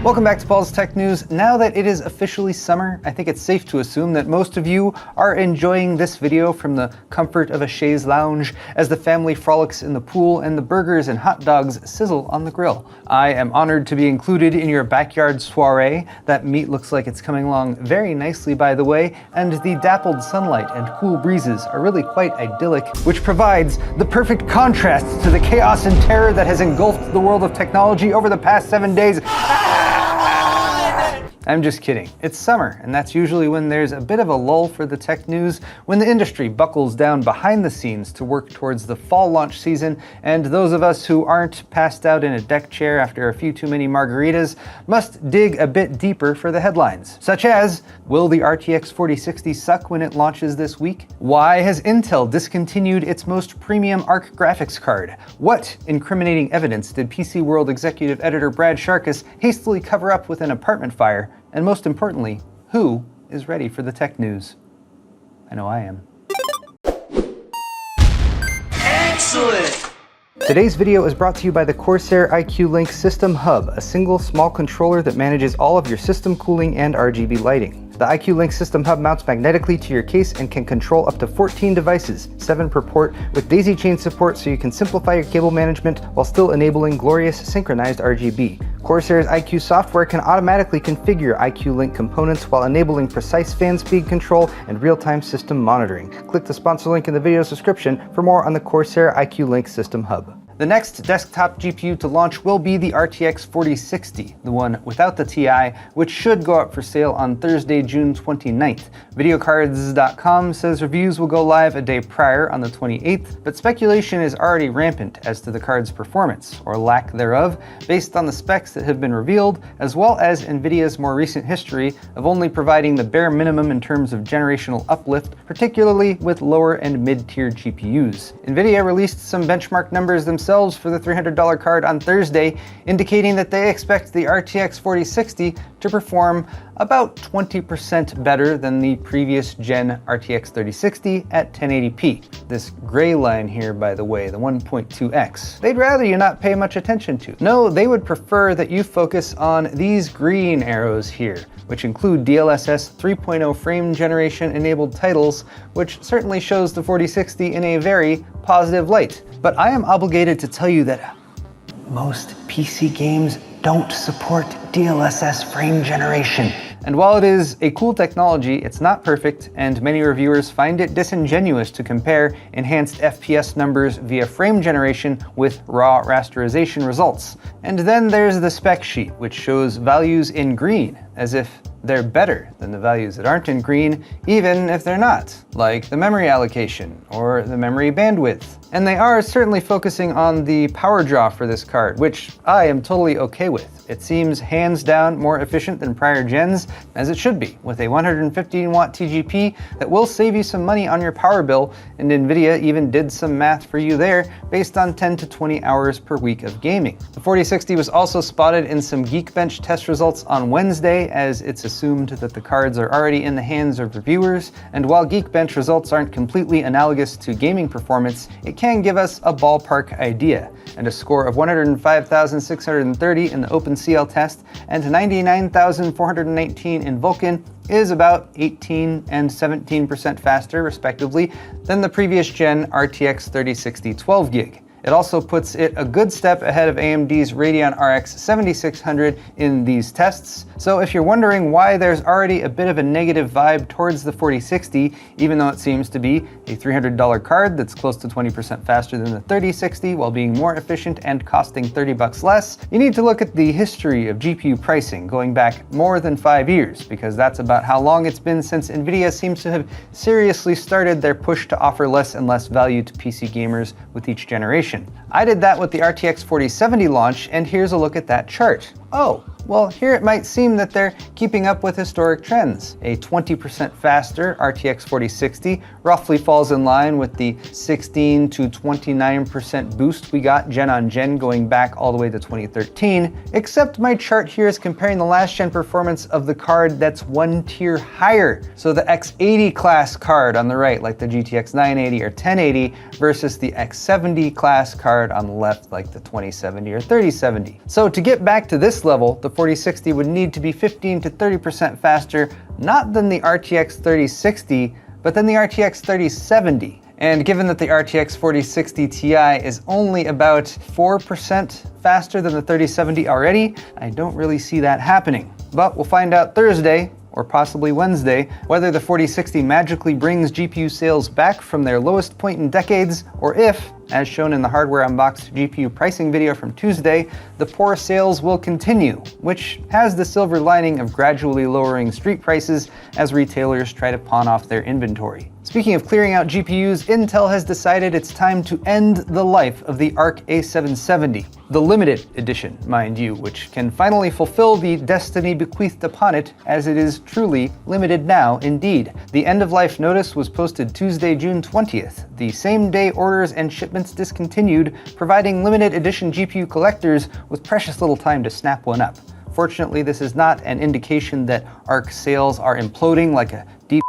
Welcome back to Paul's Tech News. Now that it is officially summer, I think it's safe to assume that most of you are enjoying this video from the comfort of a chaise lounge as the family frolics in the pool and the burgers and hot dogs sizzle on the grill. I am honored to be included in your backyard soiree. That meat looks like it's coming along very nicely, by the way, and the dappled sunlight and cool breezes are really quite idyllic, which provides the perfect contrast to the chaos and terror that has engulfed the world of technology over the past 7 days. I'm just kidding. It's summer, and that's usually when there's a bit of a lull for the tech news, when the industry buckles down behind the scenes to work towards the fall launch season, and those of us who aren't passed out in a deck chair after a few too many margaritas must dig a bit deeper for the headlines, such as, will the RTX 4060 suck when it launches this week? Why has Intel discontinued its most premium Arc graphics card? What incriminating evidence did PCWorld executive editor Brad Chacos hastily cover up with an apartment fire? And most importantly, who is ready for the tech news? I know I am. Excellent! Today's video is brought to you by the Corsair IQ Link System Hub, a single small controller that manages all of your system cooling and RGB lighting. The IQ Link System Hub mounts magnetically to your case and can control up to 14 devices, 7 per port, with daisy chain support so you can simplify your cable management while still enabling glorious synchronized RGB. Corsair's IQ software can automatically configure IQ Link components while enabling precise fan speed control and real-time system monitoring. Click the sponsor link in the video's description for more on the Corsair IQ Link System Hub. The next desktop GPU to launch will be the RTX 4060, the one without the Ti, which should go up for sale on Thursday, June 29th. Videocards.com says reviews will go live a day prior on the 28th, but speculation is already rampant as to the card's performance, or lack thereof, based on the specs that have been revealed, as well as Nvidia's more recent history of only providing the bare minimum in terms of generational uplift, particularly with lower and mid-tier GPUs. Nvidia released some benchmark numbers themselves for the $300 card on Thursday, indicating that they expect the RTX 4060 to perform about 20% better than the previous gen RTX 3060 at 1080p. This gray line here, by the way, the 1.2x, they'd rather you not pay much attention to. No, they would prefer that you focus on these green arrows here, which include DLSS 3.0 frame generation enabled titles, which certainly shows the 4060 in a very positive light. But I am obligated to tell you that most PC games don't support DLSS frame generation. And while it is a cool technology, it's not perfect, and many reviewers find it disingenuous to compare enhanced FPS numbers via frame generation with raw rasterization results. And then there's the spec sheet, which shows values in green, as if they're better than the values that aren't in green, even if they're not, like the memory allocation or the memory bandwidth. And they are certainly focusing on the power draw for this card, which I am totally okay with. It seems hands down more efficient than prior gens, as it should be, with a 115 watt TGP that will save you some money on your power bill, and Nvidia even did some math for you there based on 10 to 20 hours per week of gaming. The 4060 was also spotted in some Geekbench test results on Wednesday, as it's assumed that the cards are already in the hands of reviewers, and while Geekbench results aren't completely analogous to gaming performance, it can give us a ballpark idea, and a score of 105,630 in the OpenCL test and 99,419 in Vulkan is about 18 and 17% faster, respectively, than the previous gen RTX 3060 12GB. It also puts it a good step ahead of AMD's Radeon RX 7600 in these tests. So if you're wondering why there's already a bit of a negative vibe towards the 4060, even though it seems to be a $300 card that's close to 20% faster than the 3060 while being more efficient and costing $30 less, you need to look at the history of GPU pricing going back more than 5 years, because that's about how long it's been since Nvidia seems to have seriously started their push to offer less and less value to PC gamers with each generation. I did that with the RTX 4070 launch, and here's a look at that chart. Oh, well, here it might seem that they're keeping up with historic trends. A 20% faster RTX 4060 roughly falls in line with the 16 to 29% boost we got gen on gen going back all the way to 2013, except my chart here is comparing the last gen performance of the card that's one tier higher. So the X80 class card on the right, like the GTX 980 or 1080, versus the X70 class card on the left, like the 2070 or 3070. So to get back to this level, the 4060 would need to be 15 to 30% faster, not than the RTX 3060, but than the RTX 3070. And given that the RTX 4060 Ti is only about 4% faster than the 3070 already, I don't really see that happening. But we'll find out Thursday, or possibly Wednesday, whether the 4060 magically brings GPU sales back from their lowest point in decades, or if, as shown in the Hardware Unboxed GPU pricing video from Tuesday, the poor sales will continue, which has the silver lining of gradually lowering street prices as retailers try to pawn off their inventory. Speaking of clearing out GPUs, Intel has decided it's time to end the life of the Arc A770, the limited edition, mind you, which can finally fulfill the destiny bequeathed upon it, as it is truly limited now indeed. The end-of-life notice was posted Tuesday, June 20th, the same day orders and shipments discontinued, providing limited edition GPU collectors with precious little time to snap one up. Fortunately, this is not an indication that Arc sales are imploding like a deep,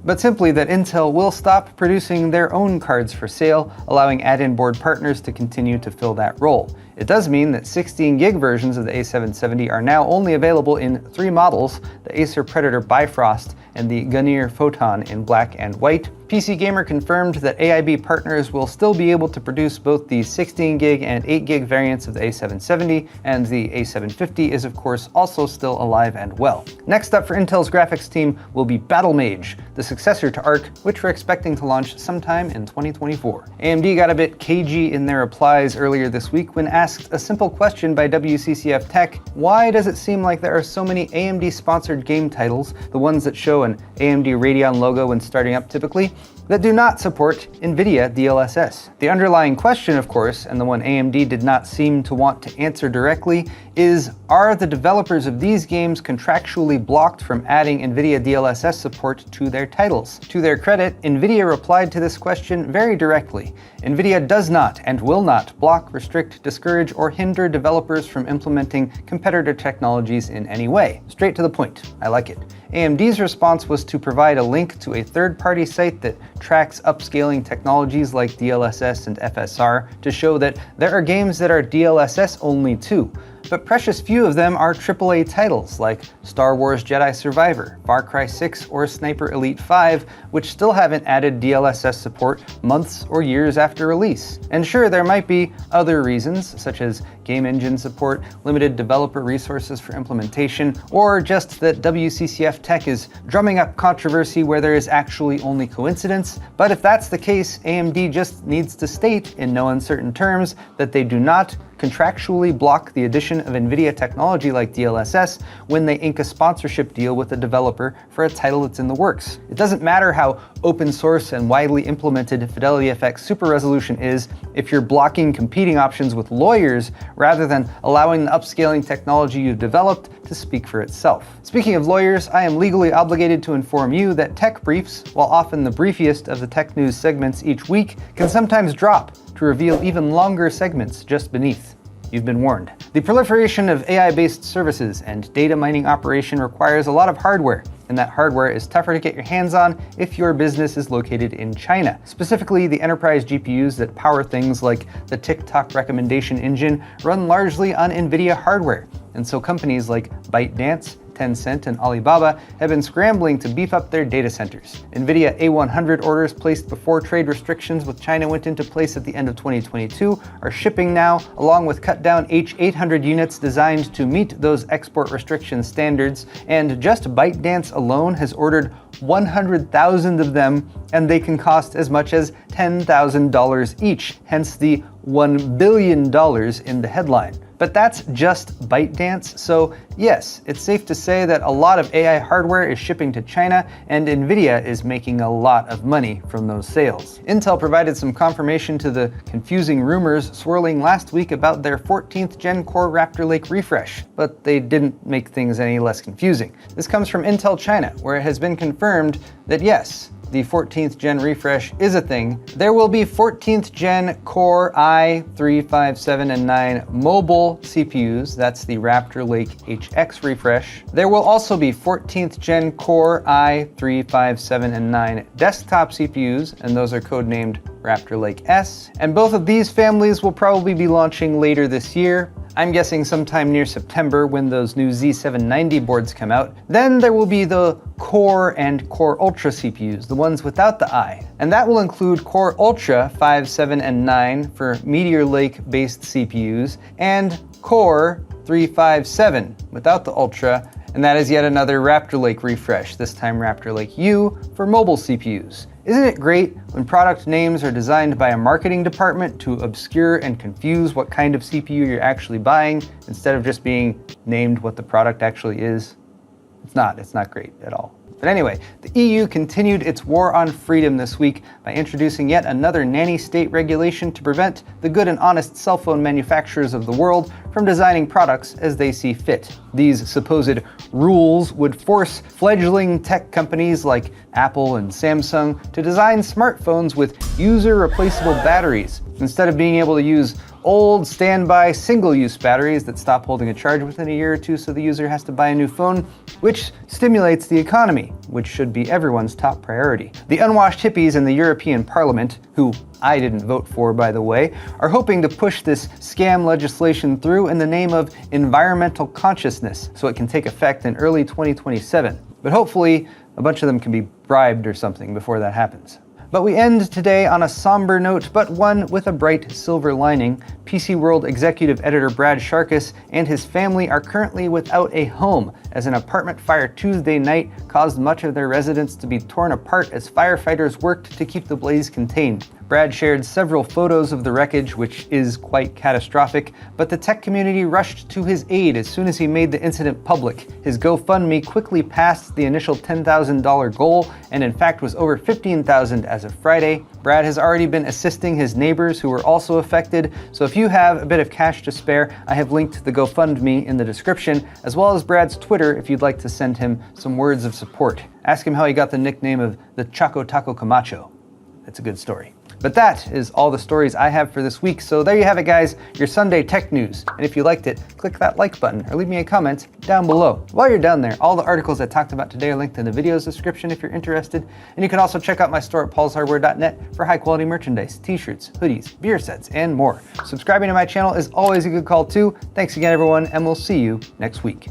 but simply that Intel will stop producing their own cards for sale, allowing add-in board partners to continue to fill that role. It does mean that 16 gig versions of the A770 are now only available in 3 models, the Acer Predator Bifrost and the Gunir Photon in black and white. PC Gamer confirmed that AIB partners will still be able to produce both the 16 gig and 8 gig variants of the A770, and the A750 is of course also still alive and well. Next up for Intel's graphics team will be Battlemage, the successor to Arc, which we're expecting to launch sometime in 2024. AMD got a bit cagey in their replies earlier this week when asked a simple question by WCCF Tech: why does it seem like there are so many AMD-sponsored game titles, the ones that show an AMD Radeon logo when starting up typically, that do not support Nvidia DLSS? The underlying question, of course, and the one AMD did not seem to want to answer directly, is are the developers of these games contractually blocked from adding Nvidia DLSS support to their titles? To their credit, Nvidia replied to this question very directly. Nvidia does not and will not block, restrict, discourage, or hinder developers from implementing competitor technologies in any way. Straight to the point. I like it. AMD's response was to provide a link to a third-party site that tracks upscaling technologies like DLSS and FSR to show that there are games that are DLSS only too. But precious few of them are AAA titles like Star Wars Jedi Survivor, Far Cry 6, or Sniper Elite 5, which still haven't added DLSS support months or years after release. And sure, there might be other reasons, such as game engine support, limited developer resources for implementation, or just that WCCF Tech is drumming up controversy where there is actually only coincidence. But if that's the case, AMD just needs to state in no uncertain terms that they do not contractually block the addition of Nvidia technology like DLSS when they ink a sponsorship deal with a developer for a title that's in the works. It doesn't matter how open source and widely implemented FidelityFX Super Resolution is if you're blocking competing options with lawyers rather than allowing the upscaling technology you've developed to speak for itself. Speaking of lawyers, I am legally obligated to inform you that tech briefs, while often the briefiest of the tech news segments each week, can sometimes drop to reveal even longer segments just beneath. You've been warned. The proliferation of AI-based services and data mining operation requires a lot of hardware, and that hardware is tougher to get your hands on if your business is located in China. Specifically, the enterprise GPUs that power things like the TikTok recommendation engine run largely on Nvidia hardware, and so companies like ByteDance, Tencent, and Alibaba have been scrambling to beef up their data centers. Nvidia A100 orders placed before trade restrictions with China went into place at the end of 2022 are shipping now, along with cut-down H800 units designed to meet those export restriction standards, and just ByteDance alone has ordered 100,000 of them, and they can cost as much as $10,000 each, hence the $1 billion in the headline. But that's just ByteDance, so yes, it's safe to say that a lot of AI hardware is shipping to China, and Nvidia is making a lot of money from those sales. Intel provided some confirmation to the confusing rumors swirling last week about their 14th Gen Core Raptor Lake refresh, but they didn't make things any less confusing. This comes from Intel China, where it has been confirmed that yes, the 14th Gen refresh is a thing. There will be 14th Gen Core i3, 5, 7, and 9 mobile CPUs, that's the Raptor Lake HX refresh. There will also be 14th Gen Core i3, 5, 7, and 9 desktop CPUs, and those are codenamed Raptor Lake S. And both of these families will probably be launching later this year. I'm guessing sometime near September when those new Z790 boards come out. Then there will be the Core and Core Ultra CPUs, the ones without the I. And that will include Core Ultra 5, 7, and 9 for Meteor Lake-based CPUs, and Core 3, 5, 7 without the Ultra, and that is yet another Raptor Lake refresh, this time Raptor Lake U for mobile CPUs. Isn't it great when product names are designed by a marketing department to obscure and confuse what kind of CPU you're actually buying, instead of just being named what the product actually is? It's not great at all. But anyway, the EU continued its war on freedom this week by introducing yet another nanny-state regulation to prevent the good and honest cell phone manufacturers of the world from designing products as they see fit. These supposed rules would force fledgling tech companies like Apple and Samsung to design smartphones with user-replaceable batteries, instead of being able to use old standby single-use batteries that stop holding a charge within a year or two, so the user has to buy a new phone, which stimulates the economy, which should be everyone's top priority. The unwashed hippies in the European Parliament, who I didn't vote for, by the way, are hoping to push this scam legislation through in the name of environmental consciousness, so it can take effect in early 2027. But hopefully, a bunch of them can be bribed or something before that happens. But we end today on a somber note, but one with a bright silver lining. PCWorld executive editor Brad Chacos and his family are currently without a home, as an apartment fire Tuesday night caused much of their residence to be torn apart as firefighters worked to keep the blaze contained. Brad shared several photos of the wreckage, which is quite catastrophic, but the tech community rushed to his aid as soon as he made the incident public. His GoFundMe quickly passed the initial $10,000 goal, and in fact was over $15,000 as of Friday. Brad has already been assisting his neighbors who were also affected, so if you have a bit of cash to spare, I have linked the GoFundMe in the description, as well as Brad's Twitter if you'd like to send him some words of support. Ask him how he got the nickname of the Chaco Taco Camacho. It's a good story. But that is all the stories I have for this week, so there you have it, guys, your Sunday tech news. And if you liked it, click that like button or leave me a comment down below. While you're down there, all the articles I talked about today are linked in the video's description if you're interested, and you can also check out my store at paulshardware.net for high-quality merchandise, t-shirts, hoodies, beer sets, and more. Subscribing to my channel is always a good call too. Thanks again, everyone, and we'll see you next week.